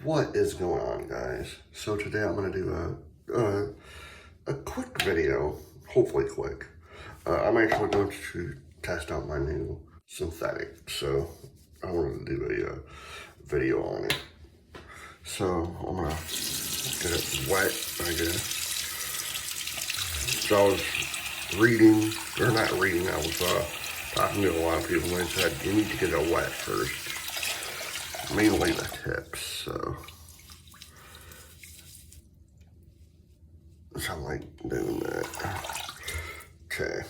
What is going on, guys? So today I'm gonna do a quick video, hopefully quick. I'm actually going to test out my new synthetic, so I wanted to do a video on it. So I'm gonna get it wet, I guess. So I was reading, or not reading, I was talking to a lot of people, and they said you need to get it wet first. Mainly the tips, so I'm like doing that. Okay,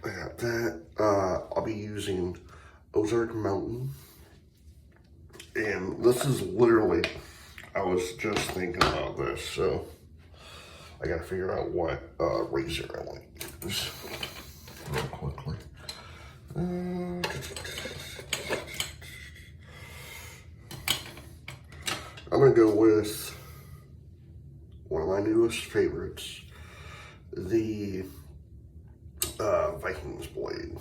I got that. I'll be using Ozark Mountain, and this is literally, I was just thinking about this, so I gotta figure out what razor I want to use real quickly. I'm gonna go with one of my newest favorites, the Vikings blade,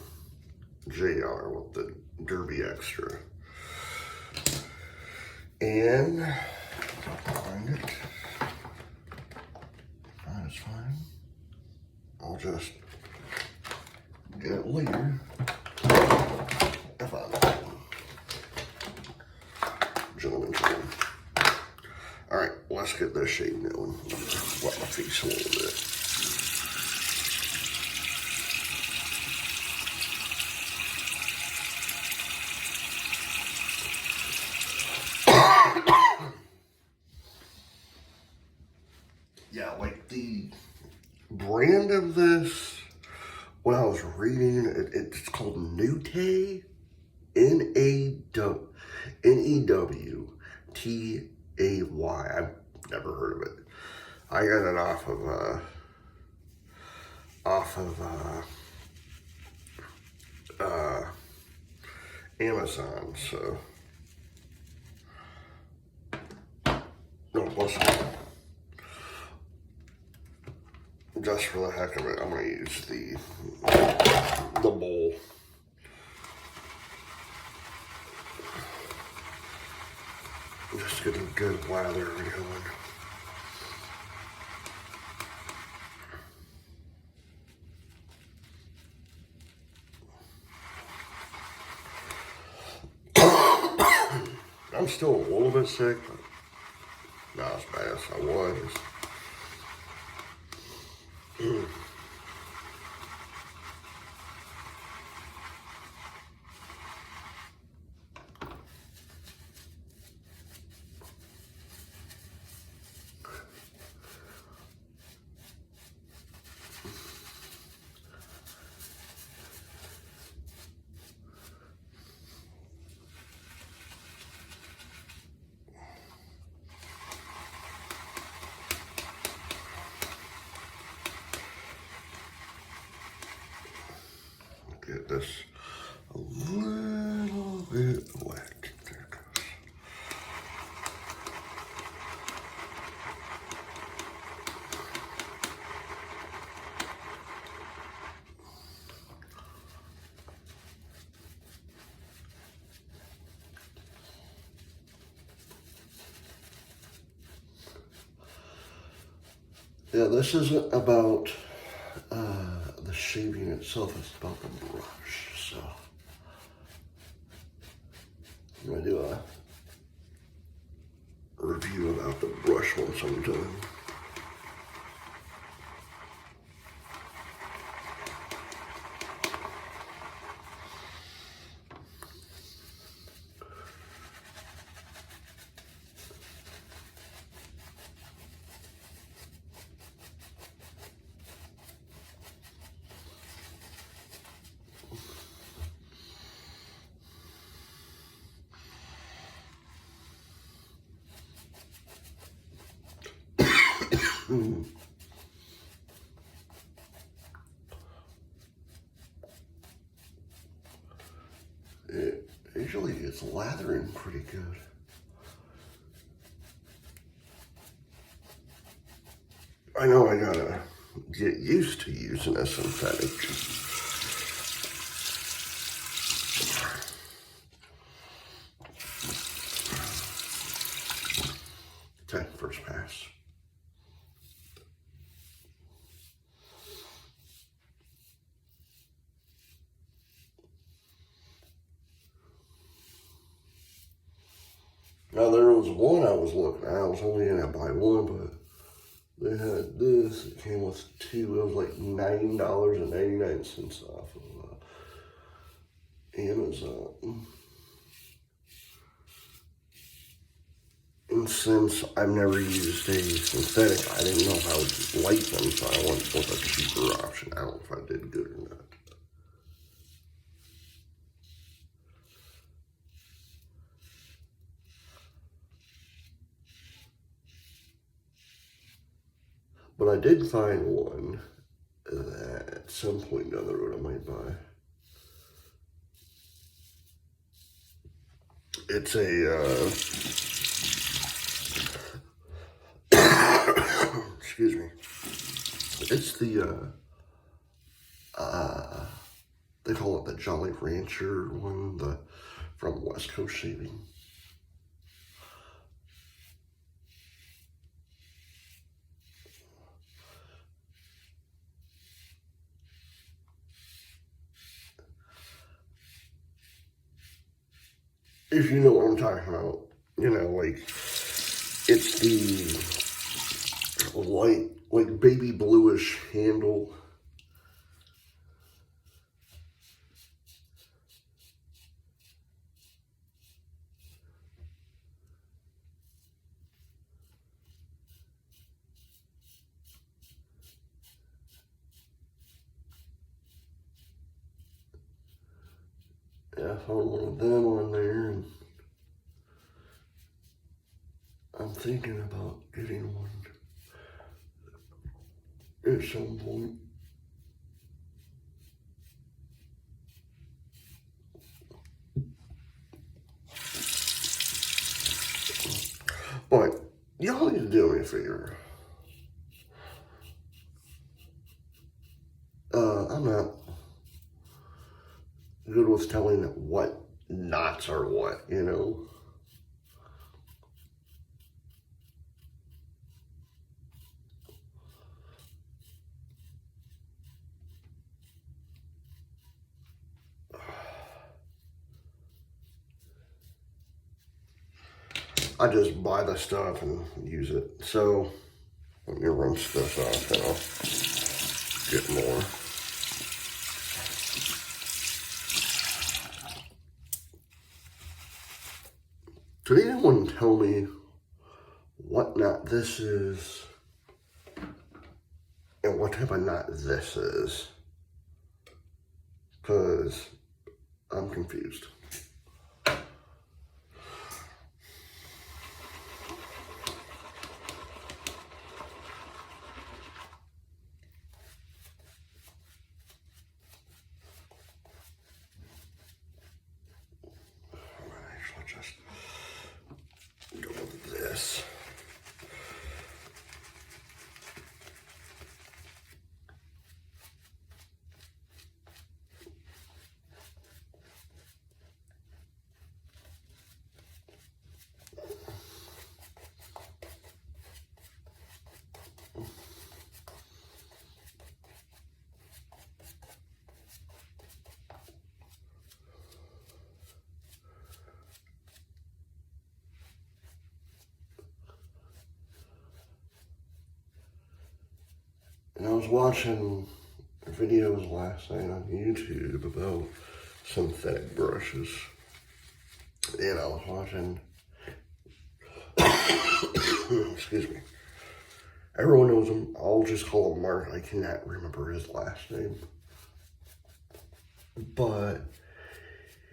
JR with the Derby Extra. And I'll find it. Fine, it's fine. I'll just get it later if I'm gentlemen. All right, let's get this shade going. Wet my face a little bit. Yeah, like the brand of this, when I was reading, it's called Newtay, Newtay. I've never heard of it. I got it off of Amazon, so no, listen. Just for the heck of it, I'm gonna use the bowl. Just get a good lather going. I'm still a little bit sick, but not as bad as I was. Get this a little bit wet. There it goes. Yeah, this isn't about the shaving itself, it's about the brush, so I'm gonna do a review about the brush once I'm done. It usually gets lathering pretty good. I know I gotta get used to using a synthetic. Okay, first pass. Now there was one I was looking at. I was only gonna buy one, but they had this. It came with two. It was like $9.99 off of Amazon. And since I've never used a synthetic, I didn't know if I would like them, so I went with a cheaper option. I don't know if I did good or not. But I did find one that at some point down the road I might buy. It's a, excuse me. It's the, they call it the Jolly Rancher one, from West Coast Shaving. If you know what I'm talking about, you know, like, it's the light, like baby bluish handle. Yeah, I found one of them on there, and I'm thinking about getting one at some point. But y'all need to do me a favor. I'm not good with telling what knots are what, you know. I just buy the stuff and use it. So let me rinse this off and I'll get more. Did anyone tell me what knot this is and what type of knot this is? Because I'm confused. Just go with this. And I was watching videos last night on YouTube about synthetic brushes. And I was watching, excuse me. Everyone knows him. I'll just call him Mark. I cannot remember his last name. But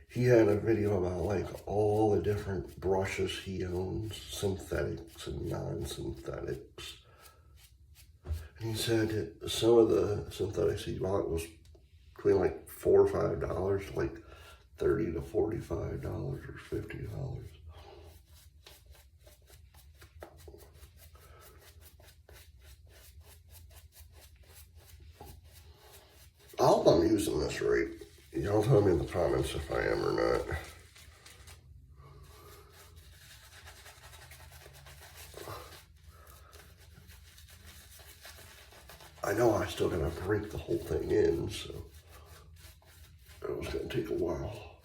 he had a video about like all the different brushes he owns, synthetics and non-synthetics. And he said that some of the synthetics he bought was between like $4 or $5, like $30 to $45 or $50. I hope I'm using this right. Y'all tell me in the comments if I am or not. I know I still gotta break the whole thing in, so that was gonna take a while.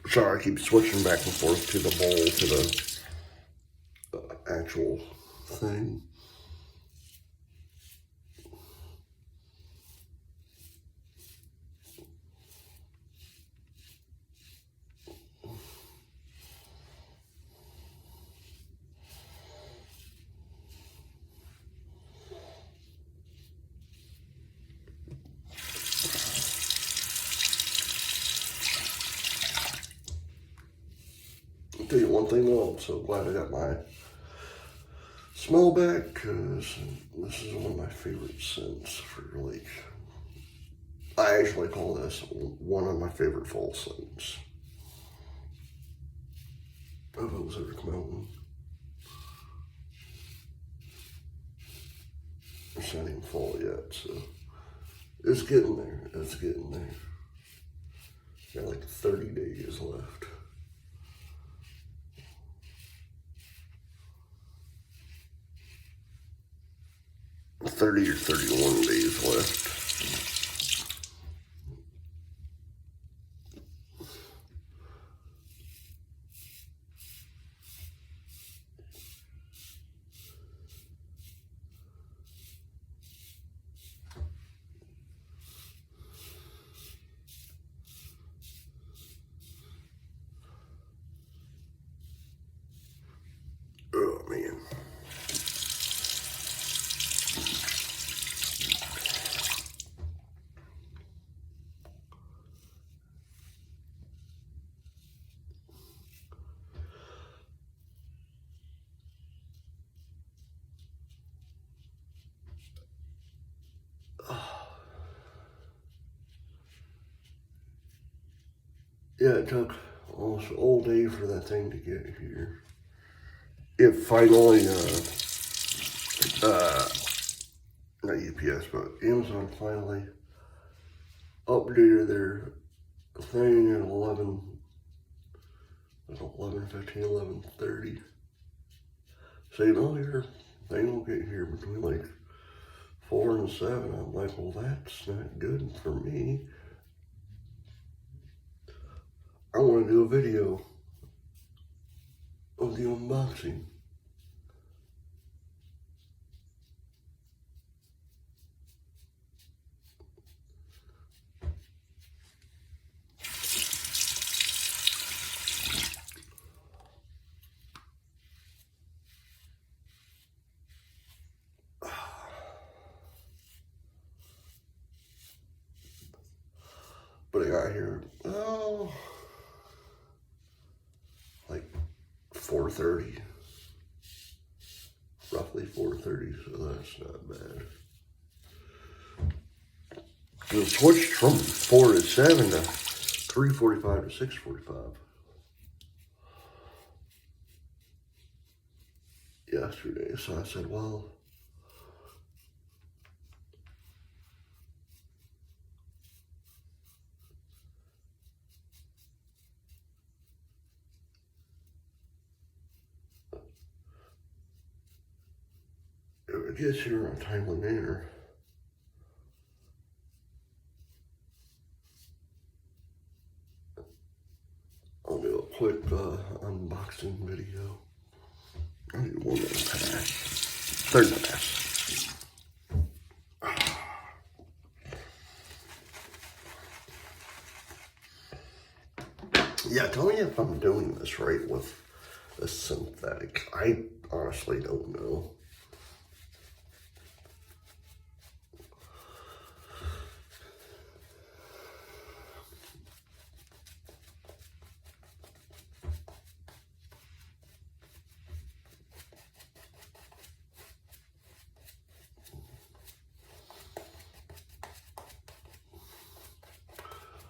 Sorry, I keep switching back and forth to the bowl, to the actual thing. I'll tell you one thing though, I'm so glad I got my smell back, because this is one of my favorite scents for like, I actually call this one of my favorite fall scents of Ozark Mountain. It's not even fall yet, so it's getting there, it's getting there. Got like 30 days left. 30 or 31 days left. Oh man. Yeah, it took almost all day for that thing to get here. It finally, not UPS, but Amazon finally updated their thing at 11:15, 11:30. Saying, oh, your thing will get here between like 4 and 7. I'm like, well, that's not good for me. I want to do a video of the unboxing. But I got here, oh, like 4:30, roughly 4:30, so that's not bad. It switched from 4 to 7 to 3:45 to 6:45 yesterday, so I said, well, if it gets here in a timely manner, I'll do a quick unboxing video. I'll do one more pass. Third pass. Yeah, tell me if I'm doing this right with a synthetic. I honestly don't know.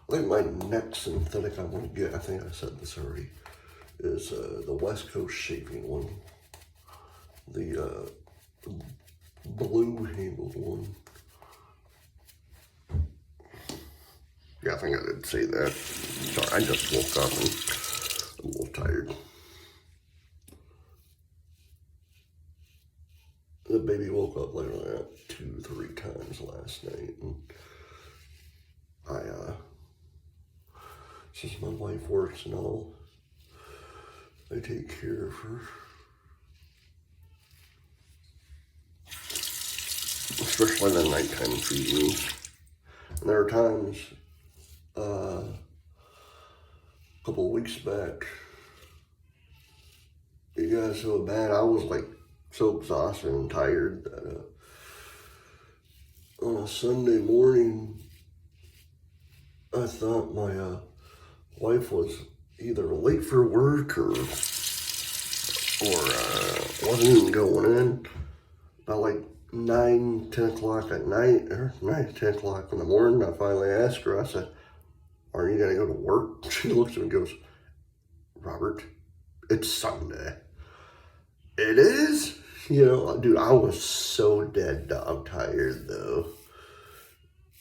I think my next synthetic I want to get, I think I said this already, is the West Coast shaving one. The blue handled one. Yeah, I think I did say that. Sorry, I just woke up and I'm a little tired. The baby woke up like that 2-3 times last night, and since my wife works and all, I take care of her. Especially the nighttime feedings. And there are times, a couple of weeks back, it got so bad, I was like so exhausted and tired that on a Sunday morning, I thought my wife was either late for work or wasn't even going in. By like 9-10 o'clock at night, or 9-10 o'clock in the morning, I finally asked her, I said, "Aren't you gonna go to work?" She looks at me and goes, "Robert, it's Sunday." It is? You know, dude, I was so dead dog tired though.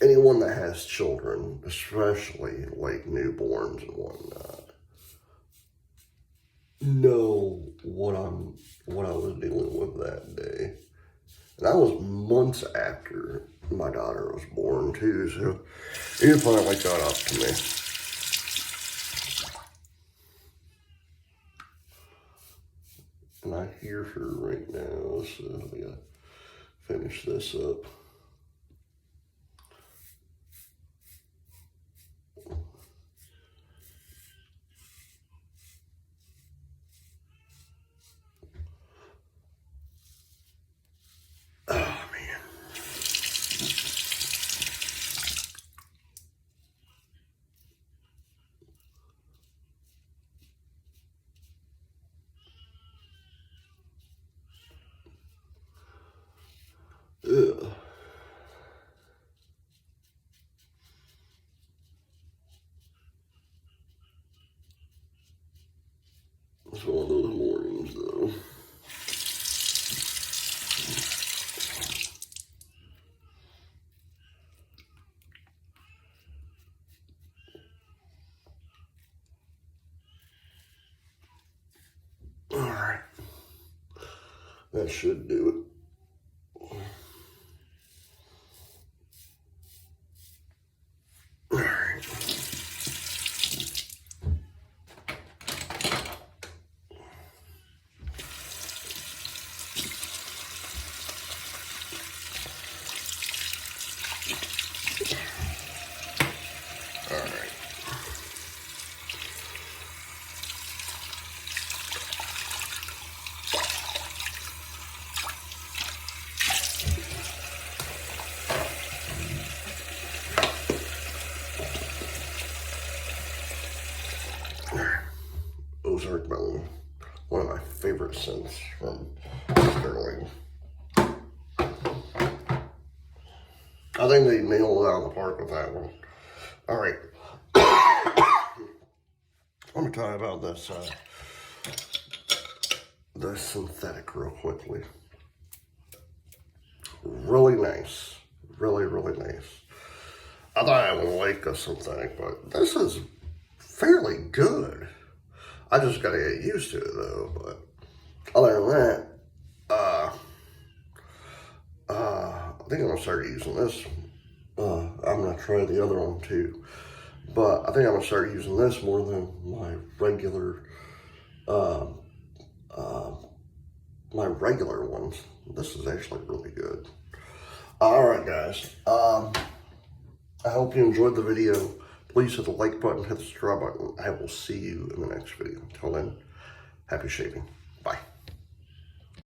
Anyone that has children, especially like newborns and whatnot, know what I was dealing with that day. And that was months after my daughter was born too, so it finally got up to me. And I hear her right now, so I gotta finish this up. Oh man. Ugh. It's one of those mornings though. Alright. That should do it. Ozark melon, one of my favorite scents from Stirling. I think they nailed it out of the park with that one. All right, let me tell you about this the synthetic real quickly. Really nice, really nice. I thought I would like a synthetic, but this is fairly good. I just gotta get used to it though, but other than that, I think I'm gonna start using this. I'm gonna try the other one too, but I think I'm gonna start using this more than my regular, ones. This is actually really good. All right, guys. I hope you enjoyed the video. Please hit the like button, hit the subscribe button. I will see you in the next video. Until then, happy shaving.